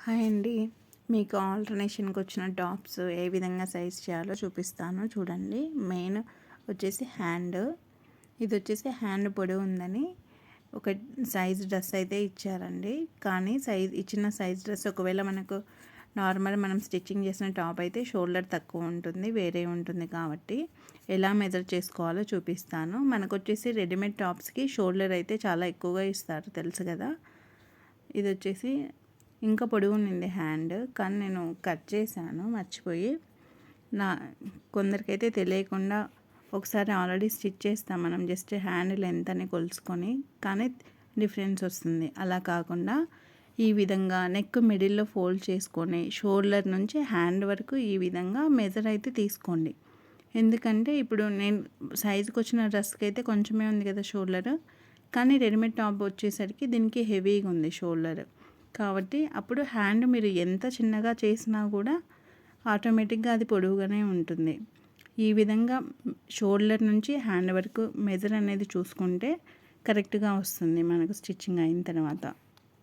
Hi అండి. మీకు ఆల్టర్నేషన్కి వచ్చిన టాప్స్ ఏ విధంగా సైజ్ చేయాలో చూపిస్తాను చూడండి. మెయిన్ వచ్చేసి ఇది వచ్చేసి హ్యాండ్ పొడవు ఉందని ఒక సైజ్ డ్రెస్ అయితే ఇచ్చారండి. కానీ ఇచ్చిన సైజ్ డ్రెస్ ఒకవేళ మనకు నార్మల్ మనం స్టిచ్చింగ్ చేసిన టాప్ అయితే షోల్డర్ తక్కువ ఉంటుంది, వేరే ఉంటుంది. కాబట్టి ఎలా మెజర్ చేసుకోవాలో చూపిస్తాను. మనకు వచ్చేసి రెడీమేడ్ టాప్స్కి షోల్డర్ అయితే చాలా ఎక్కువగా ఇస్తారు, తెలుసు కదా. ఇది వచ్చేసి ఇంకా పొడవు ఉండింది హ్యాండ్, కానీ నేను కట్ చేశాను మర్చిపోయి. కొందరికైతే తెలియకుండా ఒకసారి ఆల్రెడీ స్టిచ్ చేస్తాం మనం, జస్ట్ హ్యాండ్ లెంత్ అని కొలుసుకొని, కానీ డిఫరెన్స్ వస్తుంది. అలా కాకుండా ఈ విధంగా నెక్ మిడిల్లో ఫోల్డ్ చేసుకొని షోల్డర్ నుంచి హ్యాండ్ వరకు ఈ విధంగా మెజర్ అయితే తీసుకోండి. ఎందుకంటే ఇప్పుడు నేను సైజుకి వచ్చిన డ్రెస్కి అయితే కొంచెమే ఉంది కదా షోల్డర్, కానీ రెడీమేడ్ టాప్ వచ్చేసరికి దీనికి హెవీగా ఉంది షోల్డర్. కాబట్టి అప్పుడు హ్యాండ్ మీరు ఎంత చిన్నగా చేసినా కూడా ఆటోమేటిక్గా అది పొడవుగానే ఉంటుంది. ఈ విధంగా షోల్డర్ నుంచి హ్యాండ్ వరకు మెజర్ అనేది చూసుకుంటే కరెక్ట్గా వస్తుంది మనకు స్టిచ్చింగ్ అయిన తర్వాత.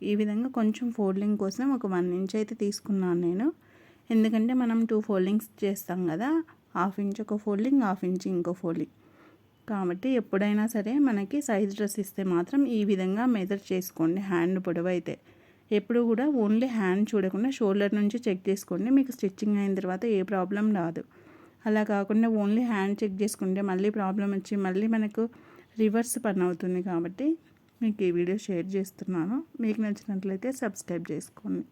ఈ విధంగా కొంచెం ఫోల్డింగ్ కోసం ఒక 1 ఇంచ్ అయితే తీసుకున్నాను నేను. ఎందుకంటే మనం 2 ఫోల్డింగ్స్ చేస్తాం కదా, 1/2 ఇంచ్ ఒక ఫోల్డింగ్, 1/2 ఇంచ్ ఇంకో ఫోల్డింగ్. కాబట్టి ఎప్పుడైనా సరే మనకి సైజ్ డ్రెస్ ఇస్తే మాత్రం ఈ విధంగా మెజర్ చేసుకోండి. హ్యాండ్ పొడవు అయితే ఎప్పుడు కూడా ఓన్లీ హ్యాండ్ చూడకుండా షోల్డర్ నుంచి చెక్ చేసుకోండి, మీకు స్టిచ్చింగ్ అయిన తర్వాత ఏ ప్రాబ్లం రాదు. అలా కాకుండా ఓన్లీ హ్యాండ్ చెక్ చేసుకుంటే మళ్ళీ ప్రాబ్లం వచ్చి మళ్ళీ మనకు రివర్స్ పని అవుతుంది. కాబట్టి మీకు ఈ వీడియో షేర్ చేస్తున్నాను. మీకు నచ్చినట్లయితే సబ్స్క్రైబ్ చేసుకోండి.